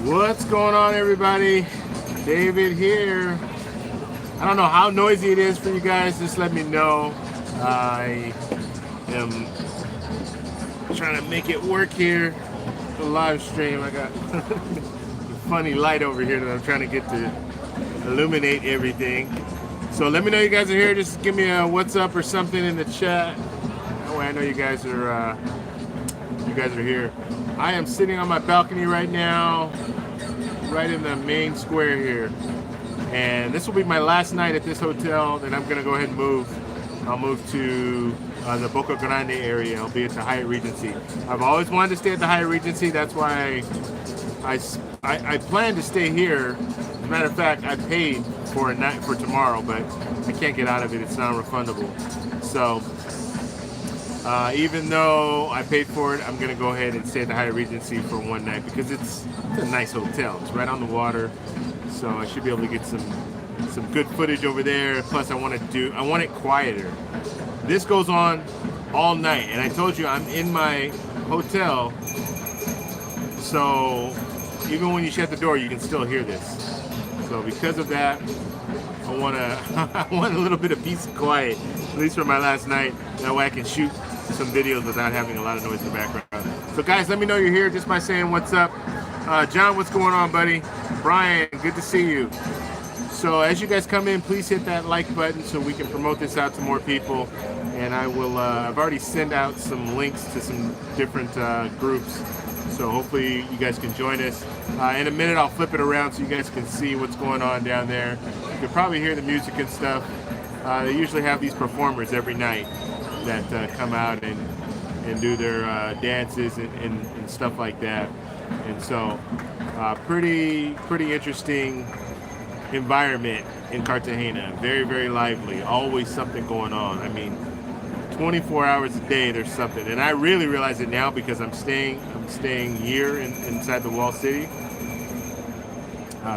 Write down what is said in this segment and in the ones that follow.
What's going on, everybody? David here. I don't know how noisy it is for you guys. Just let me know. I am trying to make it work here. The live stream. I got a funny light over here that I'm trying to get to illuminate everything. So let me know you guys are here. Just give me a what's up or something in the chat. That way I know you guys are here. I am sitting on my balcony right now, right in the main square here. And this will be my last night at this hotel. Then I'm going to go ahead and move. I'll move to the Boca Grande area. I'll be at the Hyatt Regency. I've always wanted to stay at the Hyatt Regency. That's why I plan to stay here. As a matter of fact, I paid for a night for tomorrow, but I can't get out of it. It's non-refundable. So even though I paid for it, I'm going to go ahead and stay at the Hyatt Regency for one night because it's a nice hotel. It's right on the water, so I should be able to get some good footage over there. Plus, I want it quieter. This goes on all night, and I told you I'm in my hotel, so even when you shut the door, you can still hear this. So because of that, I want a little bit of peace and quiet, at least for my last night. That way I can shoot some videos without having a lot of noise in the background. So guys, let me know you're here just by saying what's up. John, what's going on, buddy? Brian, good to see you. So as you guys come in, please hit that like button so we can promote this out to more people. And I will, I've already sent out some links to some different groups. So hopefully you guys can join us. In a minute, I'll flip it around so you guys can see what's going on down there. You can probably hear the music and stuff. They usually have these performers every night that come out and do their dances and stuff like that. And so pretty interesting environment in Cartagena. Very, very lively. Always something going on. I mean, 24 hours a day there's something. And I really realize it now because I'm staying here inside the wall city.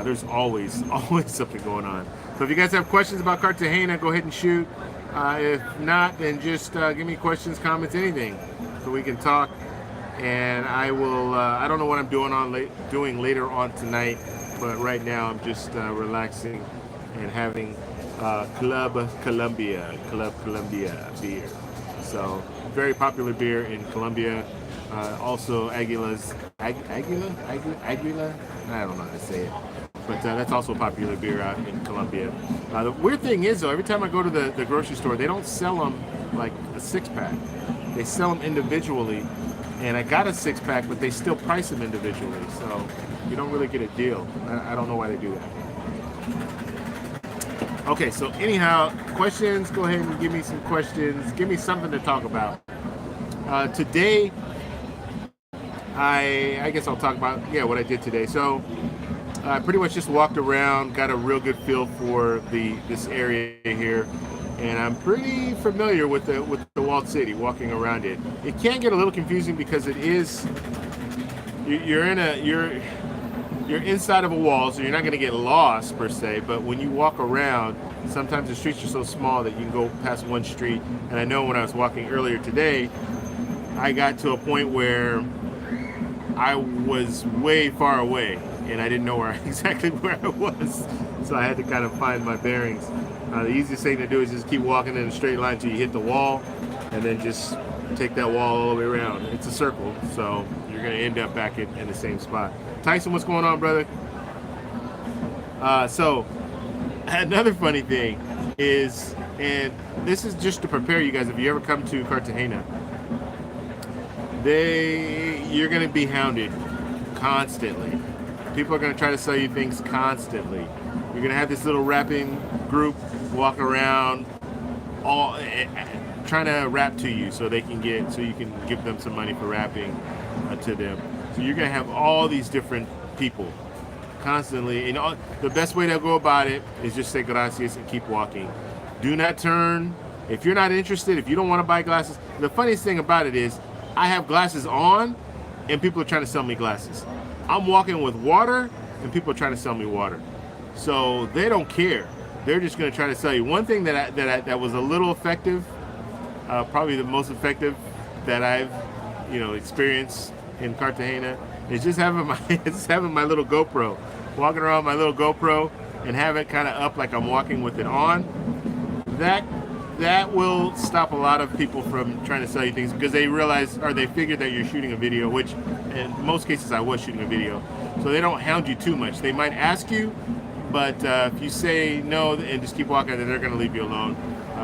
There's always something going on. So if you guys have questions about Cartagena, go ahead and shoot. If not, then just give me questions, comments, anything, so we can talk. And I will. I don't know what I'm doing later on tonight, but right now I'm just relaxing and having Club Colombia beer. So very popular beer in Colombia. Also Aguila. I don't know how to say it. But that's also a popular beer out in Colombia. The weird thing is, though, every time I go to the grocery store, they don't sell them like a six-pack. They sell them individually. And I got a six-pack, but they still price them individually. So you don't really get a deal. I don't know why they do that. Okay, so anyhow, questions, go ahead and give me some questions. Give me something to talk about. Today, I guess I'll talk about, what I did today. So I pretty much just walked around, got a real good feel for this area here, and I'm pretty familiar with the walled city, walking around it. It can get a little confusing because it is you're inside of a wall, so you're not going to get lost per se. But when you walk around, sometimes the streets are so small that you can go past one street. And I know when I was walking earlier today, I got to a point where I was way far away, and I didn't know exactly where I was, so I had to kind of find my bearings. The easiest thing to do is just keep walking in a straight line until you hit the wall, and then just take that wall all the way around. It's a circle, so you're going to end up back in the same spot. Tyson, what's going on, brother? So another funny thing is, and this is just to prepare you guys, if you ever come to Cartagena, you're going to be hounded constantly. People are going to try to sell you things constantly. You're going to have this little rapping group walk around, all trying to rap to you, so you can give them some money for rapping to them. So you're going to have all these different people constantly. And the best way to go about it is just say gracias and keep walking. Do not turn. If you're not interested, if you don't want to buy glasses, the funniest thing about it is I have glasses on and people are trying to sell me glasses. I'm walking with water and people are trying to sell me water. So they don't care. They're just going to try to sell you. One thing that was a little effective, probably the most effective that I've experienced in Cartagena, is just having my little GoPro, walking around my little GoPro, and have it kind of up like I'm walking with it on. That will stop a lot of people from trying to sell you things because they realize or they figure that you're shooting a video, which in most cases I was shooting a video. So they don't hound you too much. They might ask you, but if you say no and just keep walking, then they're going to leave you alone.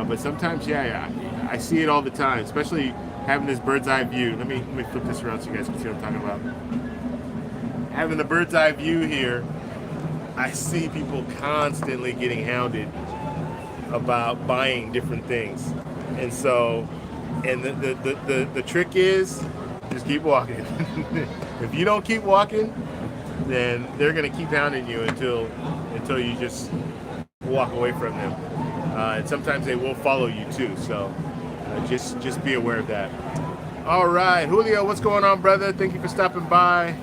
But sometimes, yeah, I see it all the time, especially having this bird's eye view. Let me flip this around so you guys can see what I'm talking about. Having the bird's eye view here, I see people constantly getting hounded about buying different things. And so, and the trick is just keep walking. If you don't keep walking, then they're going to keep hounding you until you just walk away from them. And sometimes they will follow you too. So just be aware of that. All right, Julio, what's going on, brother? Thank you for stopping by.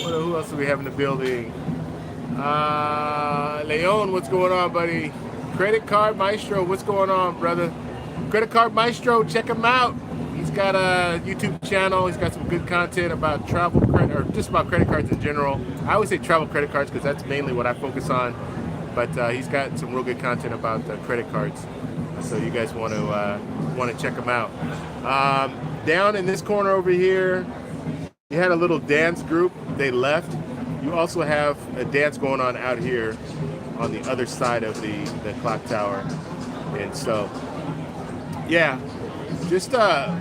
Who else do we have in the building? Leon, what's going on, buddy? Credit Card Maestro, what's going on, brother? Credit Card Maestro, check him out. He's got a YouTube channel. He's got some good content about travel credit, or just about credit cards in general. I always say travel credit cards because that's mainly what I focus on. But he's got some real good content about credit cards. So you guys want to check him out. Down in this corner over here, you had a little dance group. They left. You also have a dance going on out here on the other side of the clock tower. And so, yeah, just a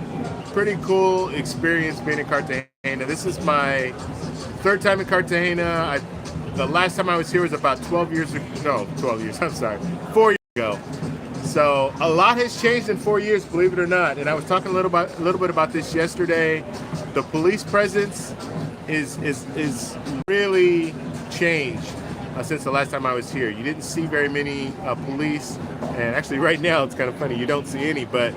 pretty cool experience being in Cartagena. This is my third time in Cartagena. The last time I was here was about 4 years ago. So a lot has changed in 4 years, believe it or not. And I was talking a little bit about this yesterday. The police presence is really changed since the last time I was here. You didn't see very many police, and actually right now it's kind of funny, you don't see any, but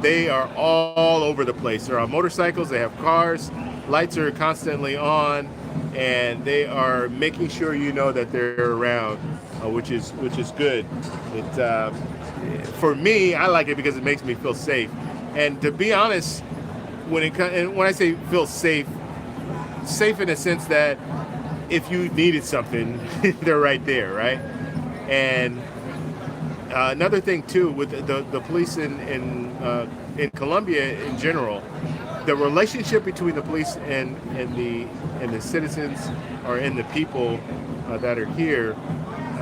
they are all over the place. They're on motorcycles, they have cars, lights are constantly on, and they are making sure you know that they're around, which is good. For me, I like it because it makes me feel safe. And to be honest, when I say feel safe in a sense that if you needed something, they're right there, right? And another thing too, with the police in Colombia in general, the relationship between the police and the citizens or in the people that are here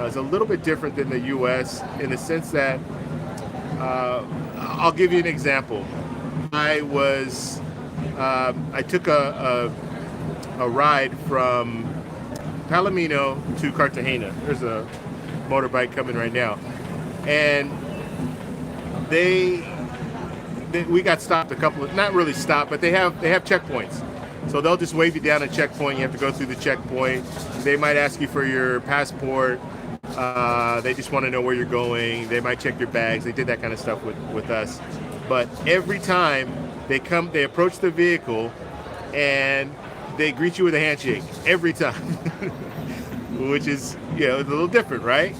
is a little bit different than the U.S. in the sense that I'll give you an example. I took a ride from Palomino to Cartagena. There's a motorbike coming right now, and we got stopped a couple of, not really stopped, but they have checkpoints. So they'll just wave you down a checkpoint. You have to go through the checkpoint. They might ask you for your passport. They just want to know where you're going. They might check your bags. They did that kind of stuff with us. But every time they approach the vehicle and they greet you with a handshake every time, which is, a little different, right?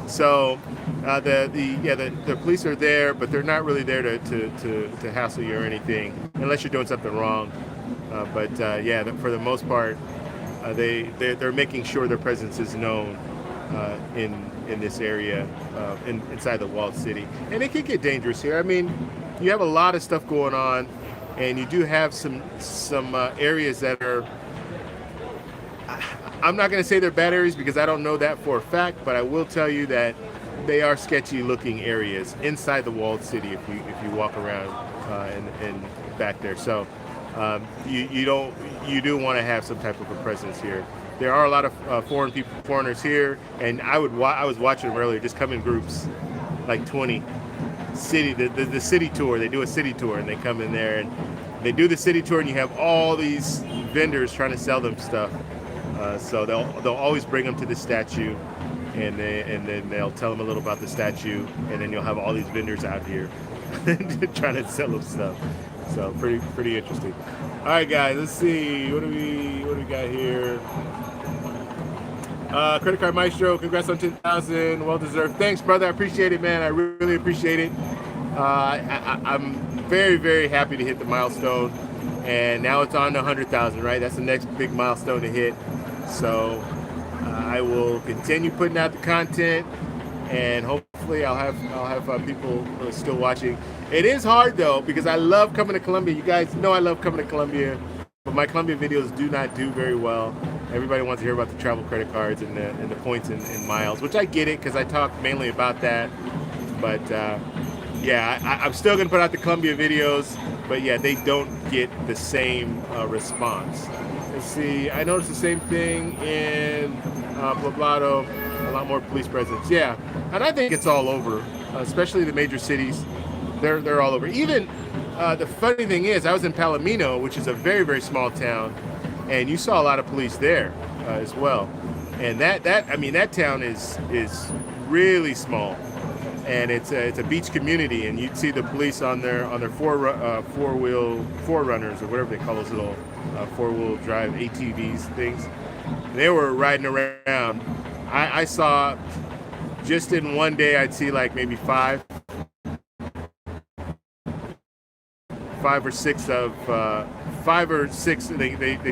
So the police are there, but they're not really there to hassle you or anything, unless you're doing something wrong. But for the most part, they're making sure their presence is known in this area, inside the walled city. And it can get dangerous here. I mean, you have a lot of stuff going on, and you do have some areas that are, I'm not going to say they're bad areas because I don't know that for a fact, but I will tell you that they are sketchy looking areas inside the walled city if you walk around and back there. So you do want to have some type of a presence here. There are a lot of foreigners here, and I was watching them earlier, just come in groups, like 20. The city tour. They do a city tour, and they come in there and they do the city tour, and you have all these vendors trying to sell them stuff. So they'll always bring them to the statue, and then they'll tell them a little about the statue, and then you'll have all these vendors out here trying to sell them stuff. So pretty interesting. All right, guys, let's see. What do we got here? Credit Card Maestro, congrats on 10,000. Well deserved. Thanks, brother. I appreciate it, man. I really appreciate it. I'm very, very happy to hit the milestone. and now it's on to 100,000. Right, that's the next big milestone to hit. So I will continue putting out the content, and hopefully I'll have people still watching. It is hard though, because I love coming to Colombia. You guys know I love coming to Colombia, but my Colombia videos do not do very well. Everybody wants to hear about the travel credit cards and the points and miles, which I get it, because I talk mainly about that. But yeah, I'm still gonna put out the Colombia videos, but yeah, they don't get the same response. Let's see, I noticed the same thing in Poblado, a lot more police presence. Yeah, and I think it's all over, especially the major cities. They're all over. Even the funny thing is, I was in Palomino, which is a very, very small town, and you saw a lot of police there as well. And that town is really small, and it's a beach community, and you'd see the police on their four-wheel forerunners, or whatever they call those little four-wheel drive ATVs things. They were riding around. I saw, just in one day, I'd see like maybe five or six. They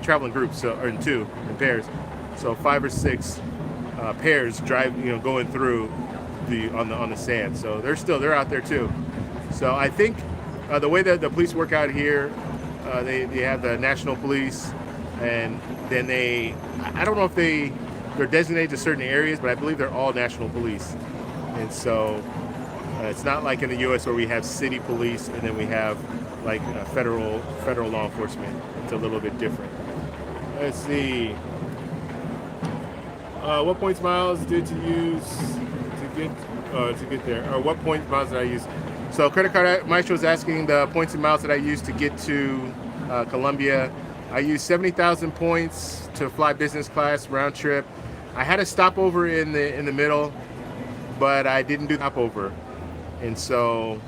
travel in groups, or in pairs. So 5 or 6 pairs going through on the sand. So they're out there too. So I think the way that the police work out here, they have the national police, and then I don't know if they're designated to certain areas, but I believe they're all national police. And so it's not like in the U.S. where we have city police and then we have like federal law enforcement. It's a little bit different. Let's see. What points miles did you use to get there? Or what points miles did I use? So Credit Card Maestro is asking the points and miles that I used to get to Colombia. I used 70,000 points to fly business class round trip. I had a stopover in the middle, but I didn't do the stopover, and so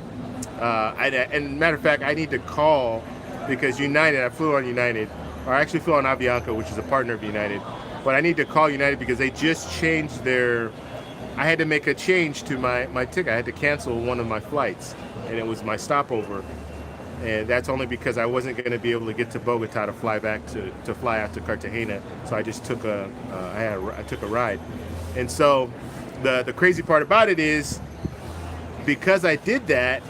and matter of fact, I need to call, because United, I flew on United, or I actually flew on Avianca, which is a partner of United, but I need to call United because they just changed I had to make a change to my ticket. I had to cancel one of my flights, and it was my stopover. And that's only because I wasn't going to be able to get to Bogota to fly back to fly out to Cartagena. So I just took I took a ride. And so the crazy part about it is, because I did that,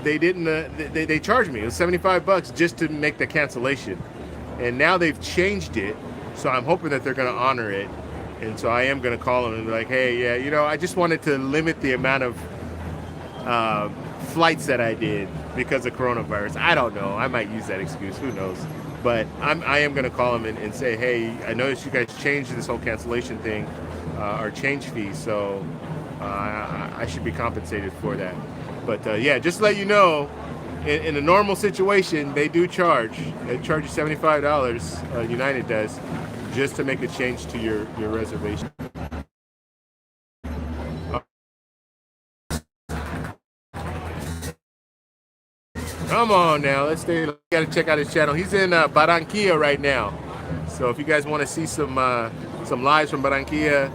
they charged me. It was $75 just to make the cancellation. And now they've changed it, so I'm hoping that they're going to honor it. And so I am going to call them and be like, hey, yeah, I just wanted to limit the amount of flights that I did because of coronavirus. I don't know. I might use that excuse. Who knows? But I am going to call them and say, hey, I noticed you guys changed this whole cancellation thing, or change fee, so I should be compensated for that. But yeah, just to let you know, in a normal situation, they do charge. They charge you $75, United does, just to make a change to your reservation. Come on now, let's stay. You gotta check out his channel. He's in Barranquilla right now. So if you guys want to see some lives from Barranquilla,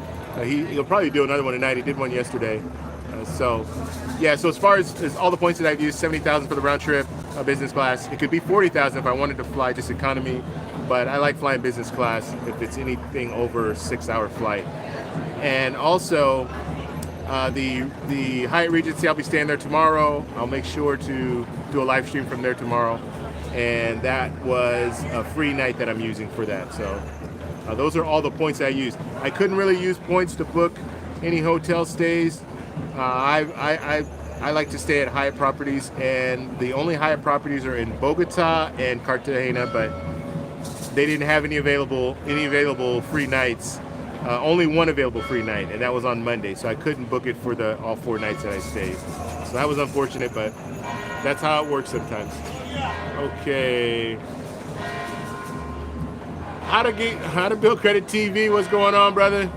he'll probably do another one tonight. He did one yesterday. So yeah, so as far as all the points that I've used, 70,000 for the round trip, business class. It could be 40,000 if I wanted to fly just economy, but I like flying business class if it's anything over a 6-hour flight. And also the Hyatt Regency, I'll be staying there tomorrow. I'll make sure to do a live stream from there tomorrow, and that was a free night that I'm using for that. So those are all the points I used. I couldn't really use points to book any hotel stays. I like to stay at Hyatt properties, and the only Hyatt properties are in Bogota and Cartagena, but they didn't have any available free nights. Only one available free night, and that was on Monday, so I couldn't book it for all 4 nights that I stayed. So that was unfortunate, but that's how it works sometimes. Okay. How to build credit TV? What's going on, brother?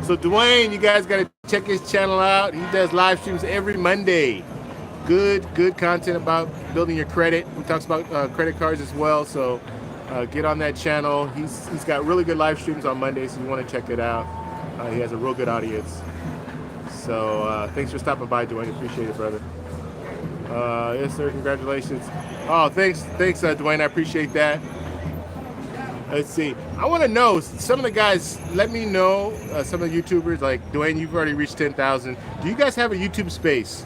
So Dwayne, you guys got to check his channel out. He does live streams every Monday. Good content about building your credit. He talks about credit cards as well. So get on that channel. He's got really good live streams on Mondays, so you want to check it out. He has a real good audience. So thanks for stopping by, Dwayne. Appreciate it, brother. Yes, sir. Congratulations. Oh, thanks, Dwayne. I appreciate that. Let's see. I want to know some of the guys. Let me know some of the YouTubers. Like Dwayne, you've already reached 10,000. Do you guys have a YouTube space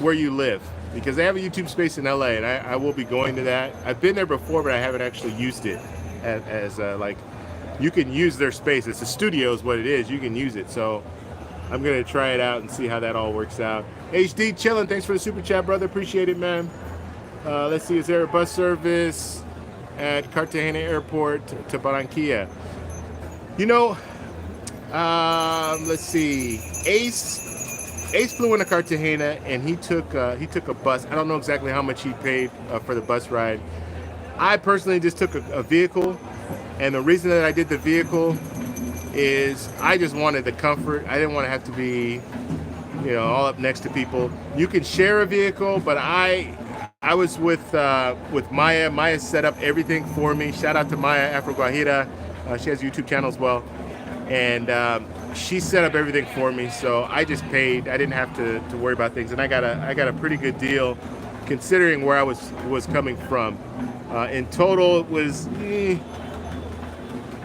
where you live? Because they have a YouTube space in LA, and I will be going to that. I've been there before, but I haven't actually used it as like you can use their space. It's a studio, is what it is. You can use it. So I'm gonna try it out and see how that all works out. HD chilling. Thanks for the super chat, brother. Appreciate it, man. Let's see. Is there a bus service at Cartagena Airport to Barranquilla? You know, let's see. Ace flew into Cartagena and he took a bus. I don't know exactly how much he paid for the bus ride. I personally just took a vehicle, and the reason that I did the vehicle is I just wanted the comfort. I didn't want to have to be, all up next to people. You can share a vehicle, but I was with Maya. Maya set up everything for me. Shout out to Maya Afro Guajira. She has a YouTube channel as well, and she set up everything for me. So I just paid. I didn't have to worry about things, and I got a pretty good deal, considering where I was coming from. In total, it was.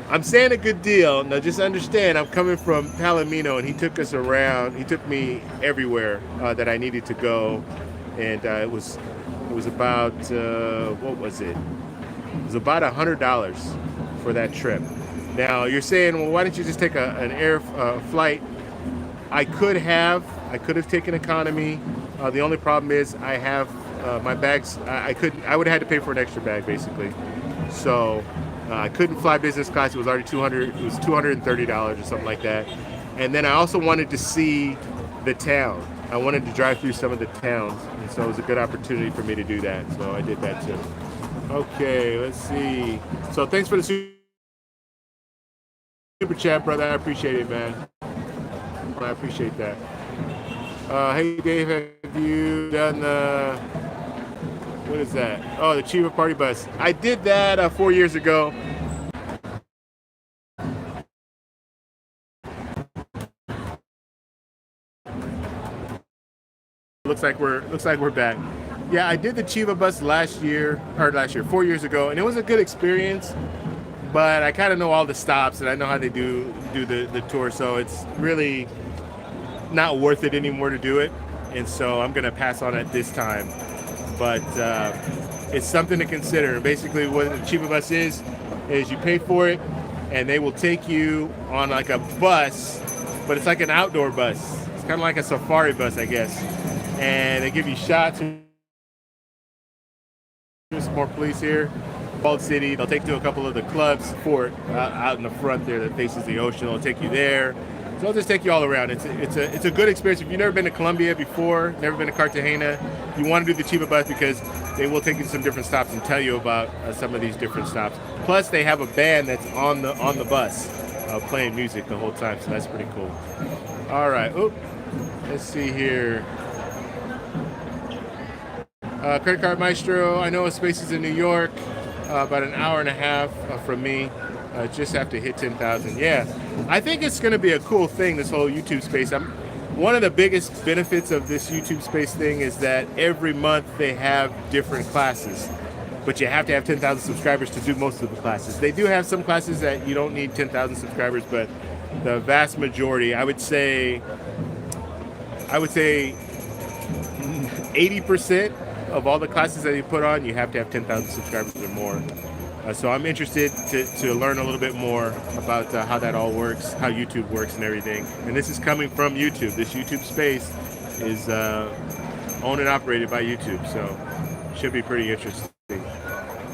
I'm saying a good deal. Now, just understand, I'm coming from Palomino, and he took us around. He took me everywhere that I needed to go, and it was about what was it? It was about $100 for that trip. Now you're saying, well, why didn't you just take an air flight? I could have taken economy. The only problem is I have my bags. I would have had to pay for an extra bag basically. So. I couldn't fly business class. It was already $200. It was $230 or something like that. And then I also wanted to see the town. I wanted to drive through some of the towns, and so it was a good opportunity for me to do that. So I did that too. Okay, let's see. So thanks for the super chat, brother. I appreciate it, man. I appreciate that. Hey, Dave, have you done the? What is that? Oh, the Chiva Party Bus. I did that 4 years ago. Looks like we're back. Yeah, I did the Chiva Bus 4 years ago, and it was a good experience. But I kind of know all the stops, and I know how they do the tour, so it's really not worth it anymore to do it. And so I'm gonna pass on it this time. But it's something to consider. Basically, what the Chiva Bus is you pay for it, and they will take you on like a bus, but it's like an outdoor bus. It's kind of like a safari bus, I guess. And they give you shots. There's some more police here. Bald City. They'll take you to a couple of the clubs out in the front there that faces the ocean. They'll take you there. So I'll just take you all around. It's a good experience. If you've never been to Colombia before, never been to Cartagena, you want to do the Chiva Bus because they will take you to some different stops and tell you about some of these different stops. Plus, they have a band that's on the bus playing music the whole time, so that's pretty cool. All right. Oop. Let's see here. Credit card Maestro. I know a space is in New York, about an hour and a half from me. Just have to hit 10,000. Yeah, I think it's going to be a cool thing, this whole YouTube space. One of the biggest benefits of this YouTube space thing is that every month they have different classes, but you have to have 10,000 subscribers to do most of the classes. They do have some classes that you don't need 10,000 subscribers, but the vast majority, I would say 80% of all the classes that you put on, you have to have 10,000 subscribers or more. So I'm interested to learn a little bit more about how that all works, how YouTube works and everything. And this is coming from YouTube. This YouTube space is owned and operated by YouTube, so should be pretty interesting.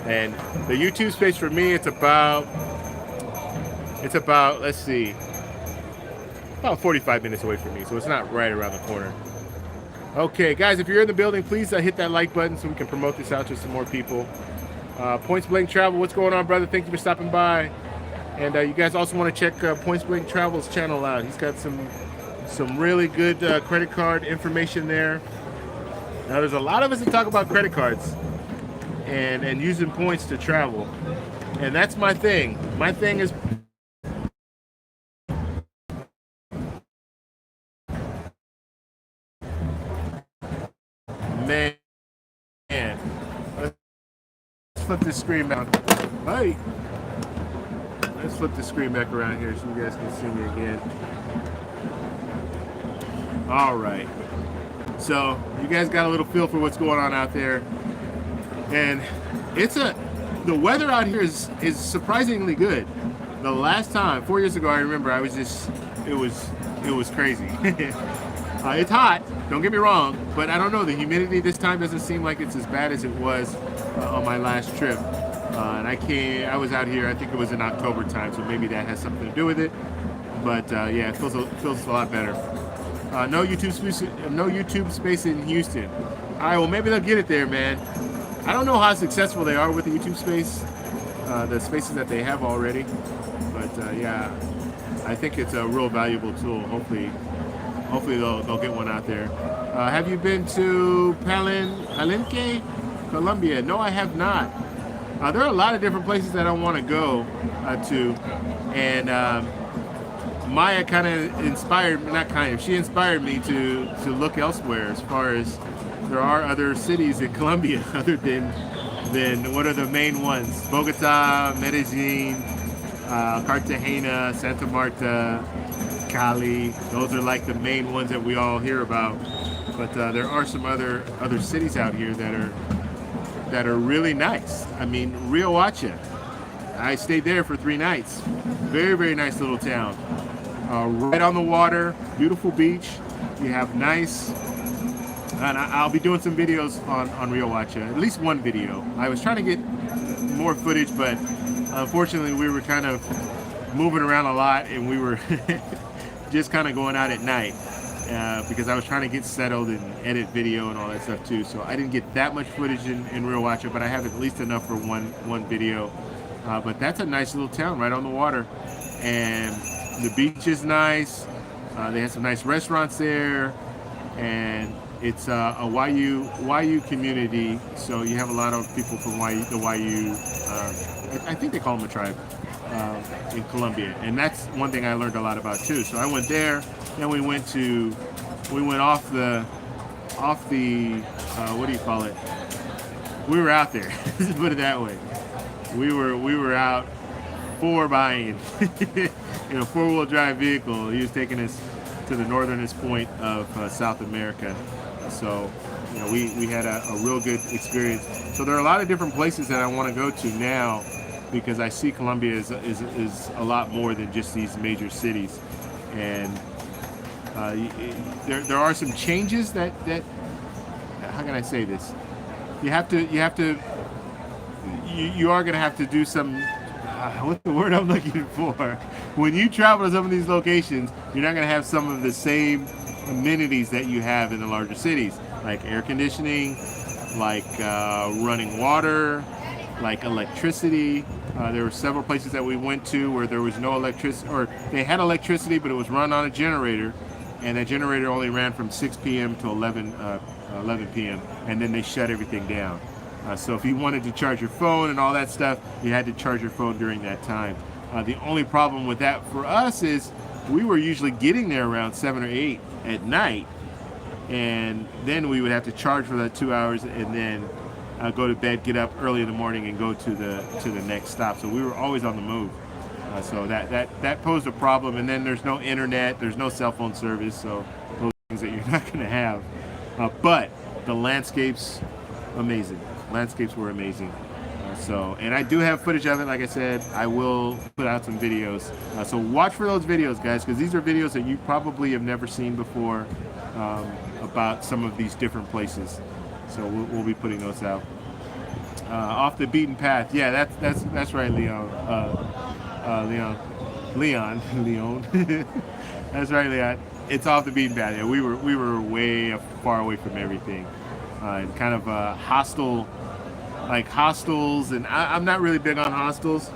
And the YouTube space for me, it's about let's see, about 45 minutes away from me, so it's not right around the corner. Okay, guys, if you're in the building, please hit that like button so we can promote this out to some more people. Points Blank Travel, what's going on, brother? Thank you for stopping by. And you guys also want to check Points Blank Travel's channel out. He's got some really good credit card information there. Now, there's a lot of us that talk about credit cards and using points to travel, and that's my thing. My thing is flip this screen back. Hey, let's flip the screen back around here so you guys can see me again. All right. So you guys got a little feel for what's going on out there, and the weather out here is surprisingly good. The last time, 4 years ago, I remember it was crazy. It's hot, don't get me wrong, but I don't know, the humidity this time doesn't seem like it's as bad as it was on my last trip. And I was out here, I think it was in October time, so maybe that has something to do with it. But yeah, it feels a lot better. No YouTube space in Houston. All right, well maybe they'll get it there, man. I don't know how successful they are with the YouTube space, the spaces that they have already. But yeah, I think it's a real valuable tool. Hopefully they'll get one out there. Have you been to Palenque, Colombia? No, I have not. There are a lot of different places that I want to go to, and Maya kind of she inspired me to look elsewhere, as far as there are other cities in Colombia other than what are the main ones? Bogota, Medellin, Cartagena, Santa Marta, Cali. Those are like the main ones that we all hear about. But there are some other cities out here that are really nice. I mean, Riohacha. I stayed there for 3 nights. Very, very nice little town. Right on the water, beautiful beach. You have nice, and I'll be doing some videos on Riohacha, at least one video. I was trying to get more footage, but unfortunately we were kind of moving around a lot, and we were just kind of going out at night because I was trying to get settled and edit video and all that stuff too. So I didn't get that much footage in Riohacha, but I have at least enough for one video. But that's a nice little town right on the water, and the beach is nice. They have some nice restaurants there, and it's a YU community. So you have a lot of people from the YU. I think they call them a tribe in Colombia, and that's one thing I learned a lot about too. So I went there. Then we went off the what do you call it? We were out there. Let's put it that way. We were out 4-bying in a 4-wheel drive vehicle. He was taking us to the northernest point of South America. So, you know, we had a real good experience. So there are a lot of different places that I want to go to now, because I see Colombia is a lot more than just these major cities. And there are some changes that how can I say this? You are going to have to do some. What's the word I'm looking for? When you travel to some of these locations, you're not going to have some of the same amenities that you have in the larger cities, like air conditioning, like running water, like electricity. There were several places that we went to where there was no electricity, or they had electricity, but it was run on a generator, and that generator only ran from 6 p.m. to 11 p.m., and then they shut everything down. So if you wanted to charge your phone and all that stuff, you had to charge your phone during that time. The only problem with that for us is we were usually getting there around 7 or 8 at night, and then we would have to charge for that 2 hours, and then go to bed, get up early in the morning, and go to the next stop. So we were always on the move. So that posed a problem. And then there's no internet, there's no cell phone service, so those things that you're not going to have. But the landscapes, amazing. Landscapes were amazing. And I do have footage of it. Like I said, I will put out some videos. So watch for those videos, guys, because these are videos that you probably have never seen before about some of these different places. So we'll be putting those out. Off the beaten path. Yeah, that's right, Leon. Leon. That's right, Leon. It's off the beaten path. Yeah, we were way far away from everything. And kind of hostile, like hostels, and I'm not really big on hostels,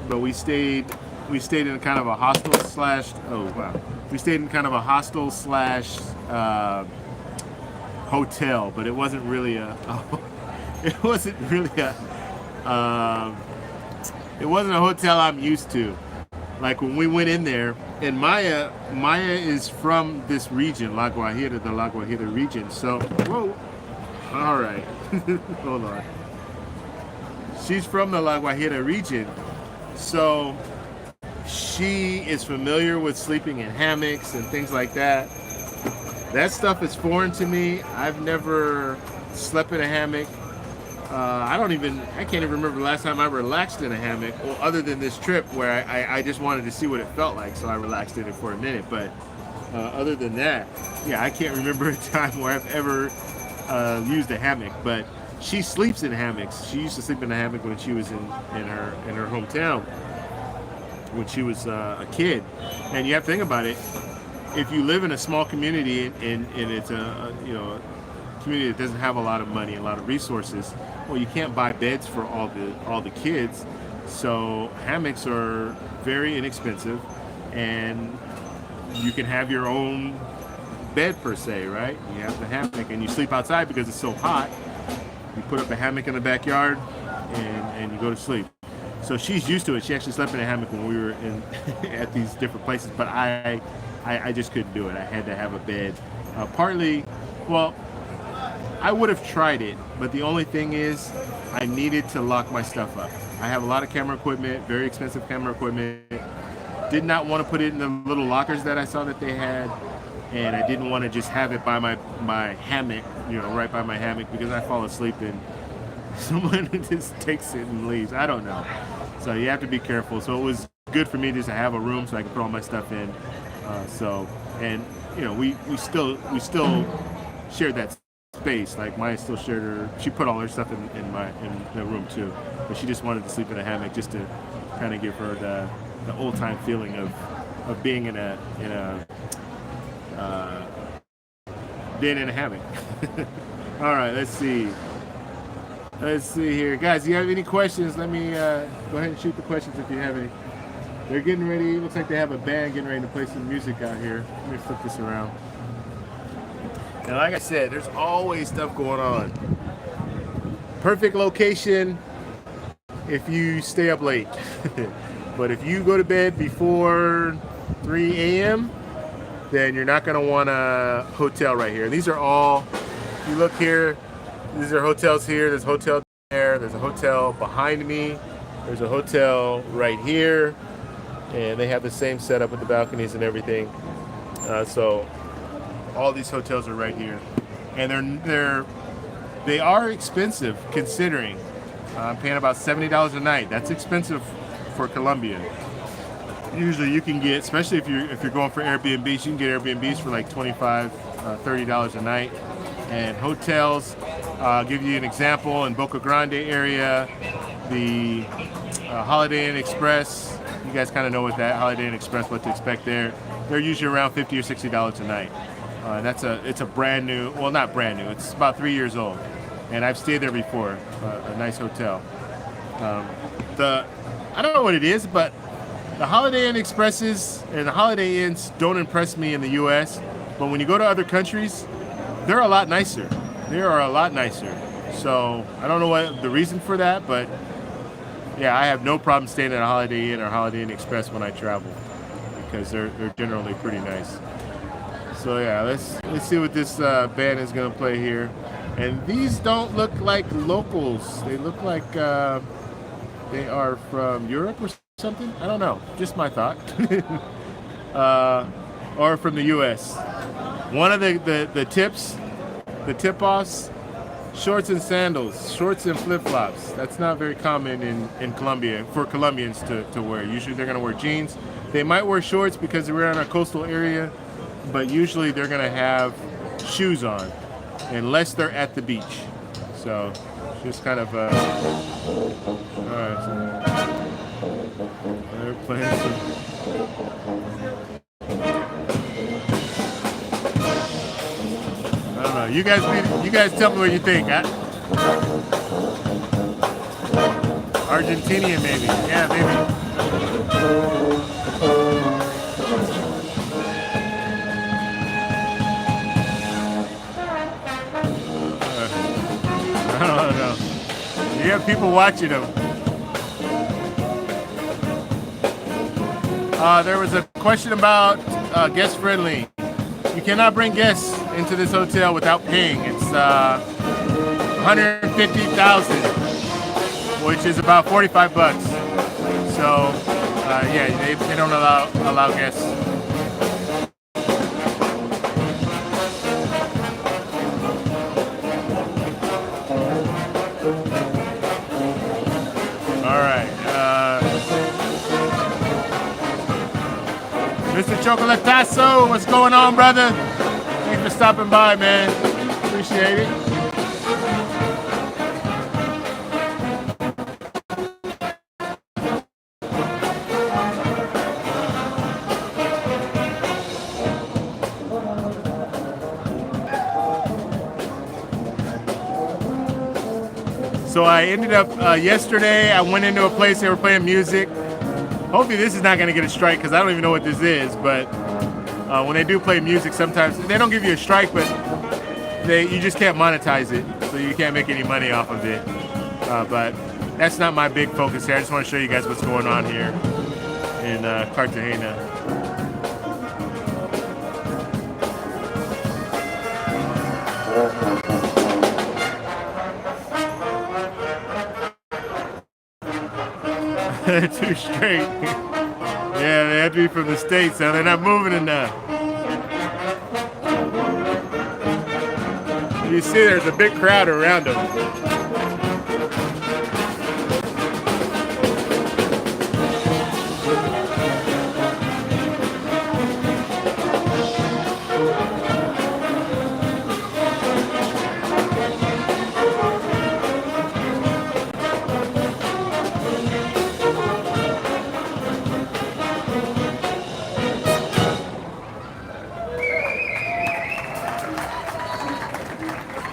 but we stayed in kind of a hostel slash. Oh wow, we stayed in kind of a hostel slash hotel, but it wasn't really a. It wasn't a hotel I'm used to. Like when we went in there, and Maya is from this region, the La Guajira region. So, whoa, all right, hold on. she's from the La Guajira region, so she is familiar with sleeping in hammocks and things like that. That stuff is foreign to me. I've never slept in a hammock. I can't even remember the last time I relaxed in a hammock, well, other than this trip where I just wanted to see what it felt like, so I relaxed in it for a minute. But other than that, yeah, I can't remember a time where I've ever used a hammock. But she sleeps in hammocks. She used to sleep in a hammock when she was in her hometown when she was a kid. And you have to think about it. If you live in a small community and it's a community that doesn't have a lot of money, a lot of resources, well, you can't buy beds for all the kids. So hammocks are very inexpensive, and you can have your own bed per se, right? You have the hammock, and you sleep outside because it's so hot. You put up a hammock in the backyard, and you go to sleep. So she's used to it. She actually slept in a hammock when we were at these different places, but I just couldn't do it. I had to have a bed. Partly, well, I would have tried it, but the only thing is I needed to lock my stuff up. I have a lot of camera equipment, very expensive camera equipment. Did not want to put it in the little lockers that I saw that they had, and I didn't want to just have it by my hammock, right by my hammock, because I fall asleep and someone just takes it and leaves. I don't know. So you have to be careful. So it was good for me just to have a room so I could put all my stuff in. We still shared that space. Like Maya still shared she put all her stuff in the room too, but she just wanted to sleep in a hammock just to kind of give her the old time feeling of being in a hammock. All right, let's see here, guys. Do you have any questions? Let me go ahead and shoot the questions if you have any. They're getting ready. Looks like they have a band getting ready to play some music out here. Let me flip this around. And like I said, there's always stuff going on. Perfect location if you stay up late. But if you go to bed before 3 a.m., then you're not going to want a hotel right here. These are all, if you look here, these are hotels here. There's a hotel there. There's a hotel behind me. There's a hotel right here. And they have the same setup with the balconies and everything. So all these hotels are right here, and they are expensive considering. I'm paying about $70 a night. That's expensive for Colombia. Usually you can get, especially if you're going for Airbnbs, you can get Airbnbs for like $25, $30 a night. And hotels, I'll give you an example. In Boca Grande area, the Holiday Inn Express, you guys kind of know what that Holiday Inn Express, what to expect there. They're usually around $50 or $60 a night. It's a brand new, well, not brand new, it's about 3 years old. And I've stayed there before, a nice hotel. I don't know what it is, but the Holiday Inn Expresses and the Holiday Inns don't impress me in the U.S., but when you go to other countries, they're a lot nicer. They are a lot nicer. So I don't know what the reason for that, but yeah, I have no problem staying at a Holiday Inn or Holiday Inn Express when I travel because they're generally pretty nice. So yeah, let's see what this band is gonna play here. And these don't look like locals. They look like they are from Europe or something. I don't know. Just my thought. Or from the U.S. One of the tips, the tip-offs, shorts and sandals, shorts and flip-flops. That's not very common in Colombia for Colombians to wear. Usually they're gonna wear jeans. They might wear shorts because we're in a coastal area, but usually they're gonna have shoes on, unless they're at the beach. So just kind of all right. So they're playing some. I don't know. You guys tell me what you think. Argentinian maybe. Yeah, maybe. I don't know. You have people watching them. There was a question about guest friendly. You cannot bring guests into this hotel without paying. It's $150,000. which is about 45 bucks. So yeah, they don't allow guests. All right, Mr. Chocolatazo, what's going on, brother? Thanks for stopping by, man. Appreciate it. So I ended up yesterday. I went into a place they were playing music. Hopefully this is not going to get a strike because I don't even know what this is. But when they do play music, sometimes they don't give you a strike, but you just can't monetize it, so you can't make any money off of it. But that's not my big focus here. I just want to show you guys what's going on here in Cartagena. They're too straight. Yeah, they have to be from the States, so they're not moving enough. You see there's a big crowd around them.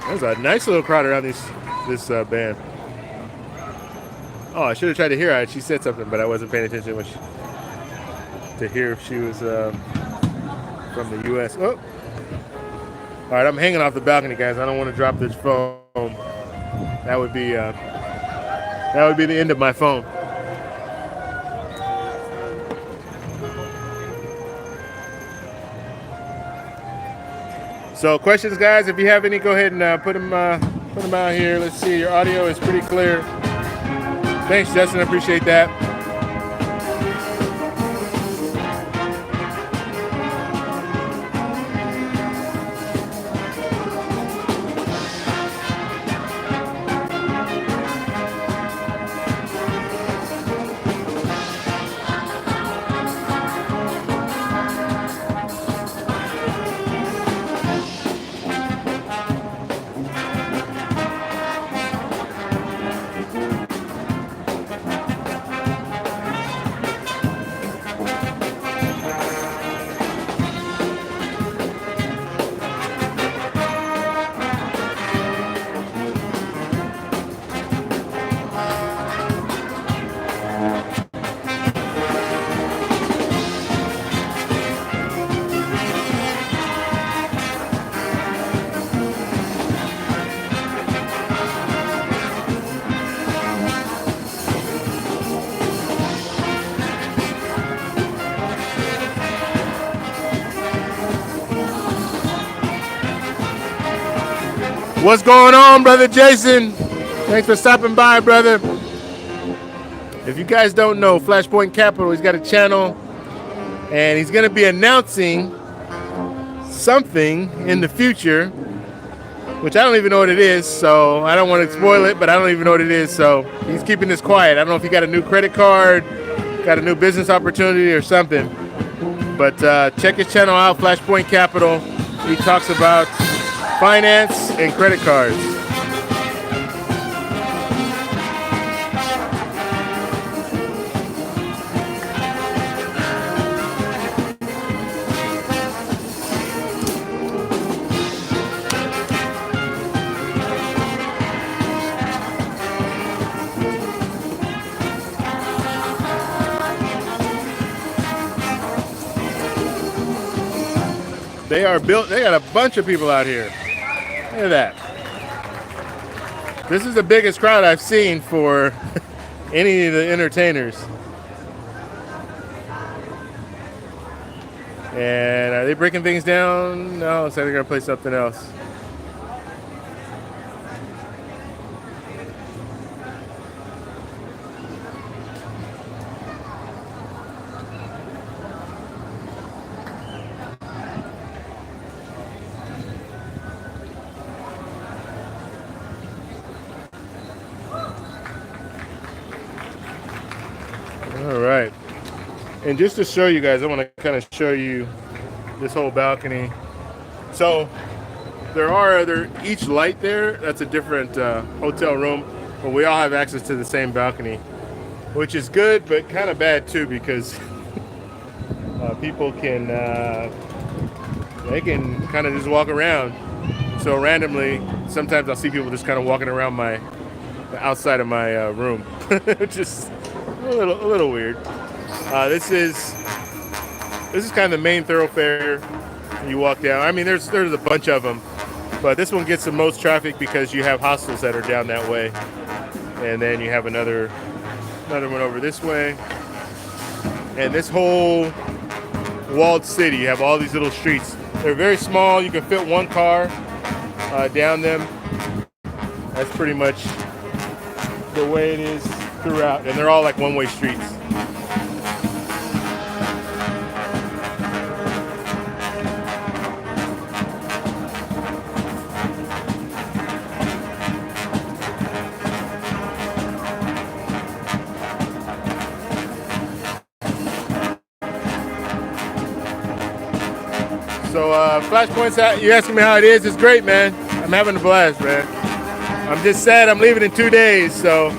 There's a nice little crowd around this band. Oh, I should have tried to hear her. She said something, but I wasn't paying attention to hear if she was from the U.S. Oh, all right. I'm hanging off the balcony, guys. I don't want to drop this phone. That would be the end of my phone. So questions, guys, if you have any, go ahead and put them out here. Let's see, your audio is pretty clear. Thanks, Justin, I appreciate that. What's going on, brother Jason? Thanks for stopping by, brother. If you guys don't know, Flashpoint Capital, he's got a channel, and he's going to be announcing something in the future, which I don't even know what it is, so I don't want to spoil it, but I don't even know what it is, so he's keeping this quiet. I don't know if he got a new credit card, got a new business opportunity or something, but check his channel out, Flashpoint Capital. He talks about finance and credit cards. They are built, they got a bunch of people out here. Look at that. This is the biggest crowd I've seen for any of the entertainers. And are they breaking things down? No, looks like they're gonna play something else. All right. And just to show you guys, I want to kind of show you this whole balcony. So there are each light there, that's a different hotel room, but we all have access to the same balcony, which is good, but kind of bad too, because people can, they can kind of just walk around. So randomly, sometimes I'll see people just kind of walking around the outside of my room, which is a little weird. This is kind of the main thoroughfare. You walk down. I mean, there's a bunch of them, but this one gets the most traffic because you have hostels that are down that way, and then you have another one over this way. And this whole walled city, you have all these little streets. They're very small. You can fit one car down them. That's pretty much the way it is throughout, and they're all like one-way streets. So Flashpoint's, you asking me how it is? It's great, man. I'm having a blast, man. I'm just sad I'm leaving in 2 days, so.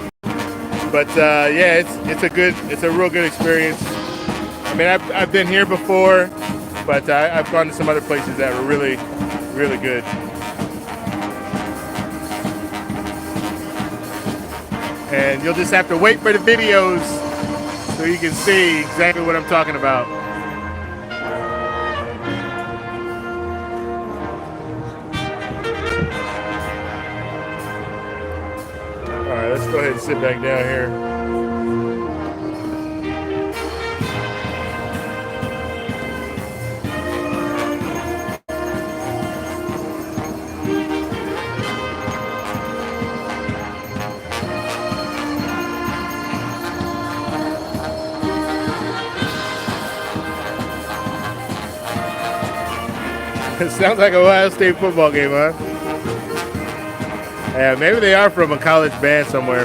But yeah, it's a real good experience. I mean, I've been here before, but I've gone to some other places that were really, really good. And you'll just have to wait for the videos so you can see exactly what I'm talking about. All right, let's go ahead and sit back down here. It sounds like a Ohio State football game, huh? Yeah, maybe they are from a college band somewhere.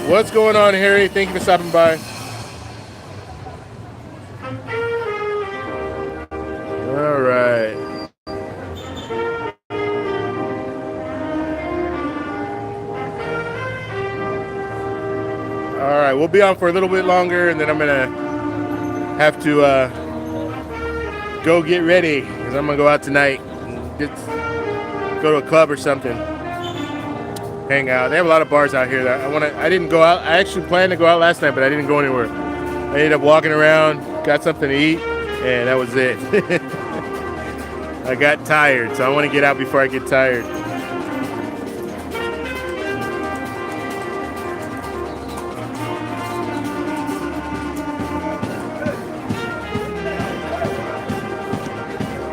What's going on, Harry? Thank you for stopping by. All right. All right, we'll be on for a little bit longer, and then I'm gonna have to go get ready because I'm gonna go out tonight, go to a club or something, hang out. They have a lot of bars out here that I didn't go out. I actually planned to go out last night, but I didn't go anywhere. I ended up walking around, got something to eat, and that was it. I got tired, so I want to get out before I get tired.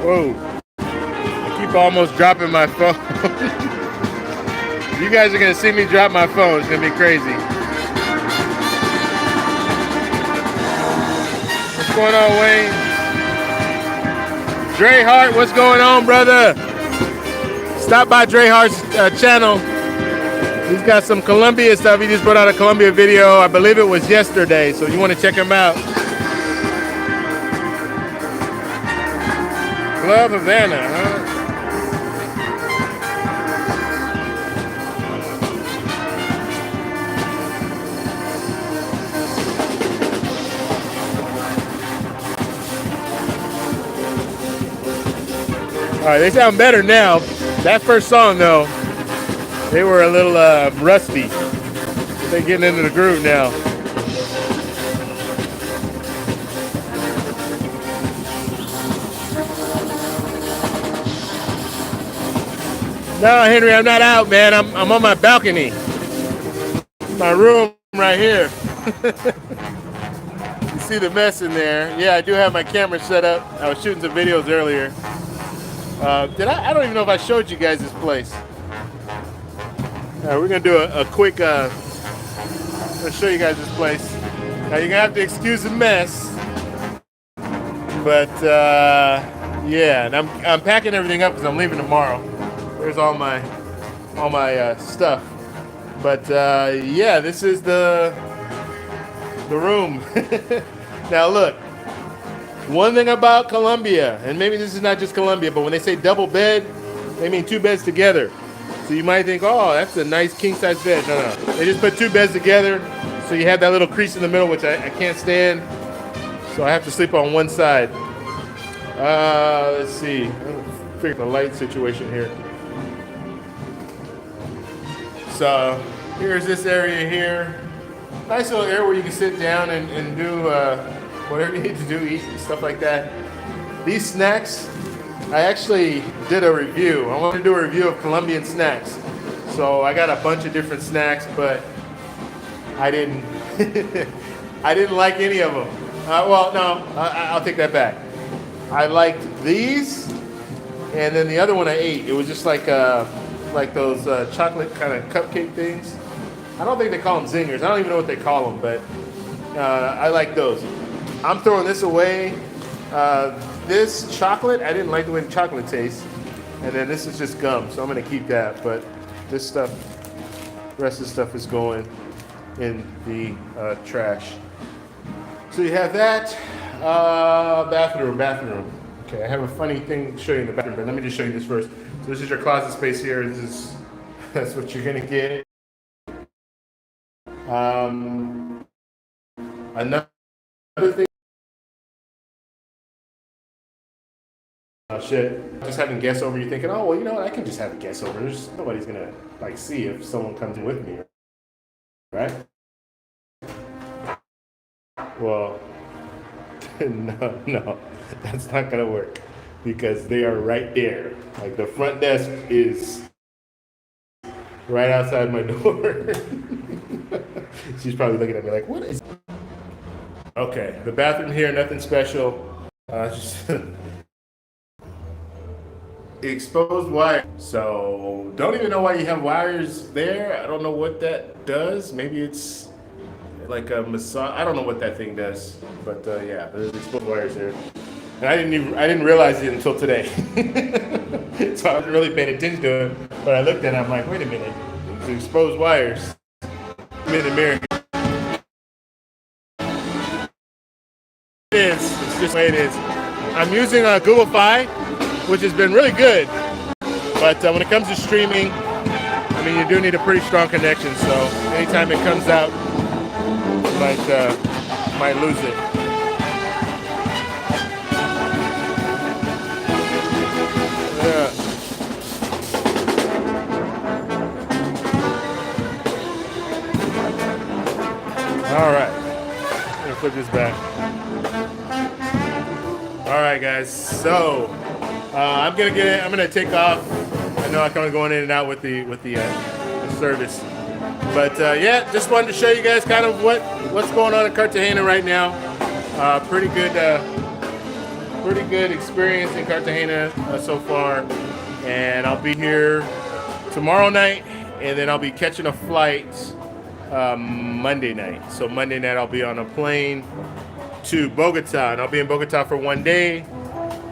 Whoa. I keep almost dropping my phone. You guys are going to see me drop my phone. It's going to be crazy. What's going on, Wayne? Dre Hart, what's going on, brother? Stop by Dre Hart's channel. He's got some Colombia stuff. He just put out a Colombia video. I believe it was yesterday, so you want to check him out. Club Havana, huh? All right, they sound better now. That first song, though, they were a little rusty. They're getting into the groove now. No, Henry, I'm not out, man. I'm on my balcony. My room right here. You see the mess in there. Yeah, I do have my camera set up. I was shooting some videos earlier. I don't even know if I showed you guys this place. All right, we're gonna do a quick I'll show you guys this place. Now you're gonna have to excuse the mess, but yeah, and I'm packing everything up because I'm leaving tomorrow. There's all my stuff, but yeah, this is the room. Now look, one thing about Colombia, and maybe this is not just Colombia, but when they say double bed, they mean 2 beds together. So you might think, oh, that's a nice king-size bed. No. They just put 2 beds together, so you have that little crease in the middle, which I can't stand. So I have to sleep on one side. Let's see. I'll figure the light situation here. So here's this area here. Nice little area where you can sit down and do whatever you need to do, eat, stuff like that. These snacks, I actually did a review. I wanted to do a review of Colombian snacks. So I got a bunch of different snacks, but I didn't I didn't like any of them. Well, no, I'll take that back. I liked these, and then the other one I ate. It was just like those chocolate kind of cupcake things. I don't think they call them zingers. I don't even know what they call them, but I like those. I'm throwing this away. This chocolate, I didn't like the way the chocolate tastes. And then this is just gum, so I'm gonna keep that. But this stuff, the rest of the stuff is going in the trash. So you have that. Bathroom. Okay, I have a funny thing to show you in the bathroom, but let me just show you this first. So this is your closet space here. That's what you're gonna get. Another thing. Oh shit! Just having guests over, you're thinking, oh well, you know what? I can just have a guest over. Nobody's gonna like see if someone comes in with me, right? Well, no, that's not gonna work because they are right there. Like the front desk is right outside my door. She's probably looking at me like, what is? Okay, the bathroom here, nothing special. Just exposed wire. So don't even know why you have wires there. I don't know what that does. Maybe it's like a massage. I don't know what that thing does. But yeah, there's exposed wires there. And I didn't realize it until today. So I wasn't really paying attention to it. But I looked at it, I'm like, wait a minute. It's exposed wires. I'm in the mirror. It's just the way it is. I'm using Google Fi, which has been really good. But when it comes to streaming, I mean, you do need a pretty strong connection. So anytime it comes out, you might lose it. Yeah. All right. I'm gonna flip this back. All right, guys. So I'm gonna take off. I know I'm kind of going in and out with the service, but yeah, just wanted to show you guys kind of what's going on in Cartagena right now. Pretty good experience in Cartagena so far, and I'll be here tomorrow night, and then I'll be catching a flight Monday night. So Monday night I'll be on a plane to Bogota, and I'll be in Bogota for 1 day,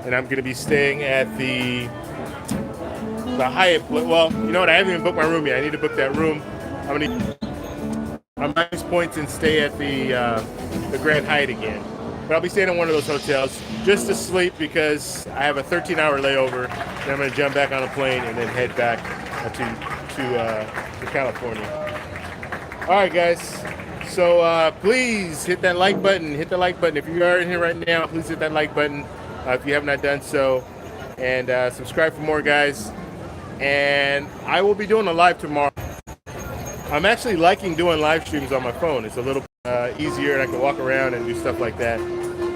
and I'm gonna be staying at the Hyatt. Well, you know what? I haven't even booked my room yet. I need to book that room. I'm minus points and stay at the Grand Hyatt again. But I'll be staying in one of those hotels just to sleep because I have a 13-hour layover. Then I'm gonna jump back on a plane and then head back to California. All right, guys. So please hit that like button. Hit the like button. If you are in here right now, please hit that like button if you have not done so. And subscribe for more, guys. And I will be doing a live tomorrow. I'm actually liking doing live streams on my phone. It's a little easier, and I can walk around and do stuff like that.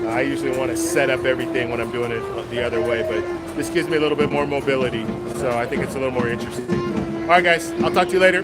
I usually want to set up everything when I'm doing it the other way, but this gives me a little bit more mobility. So I think it's a little more interesting. All right, guys. I'll talk to you later.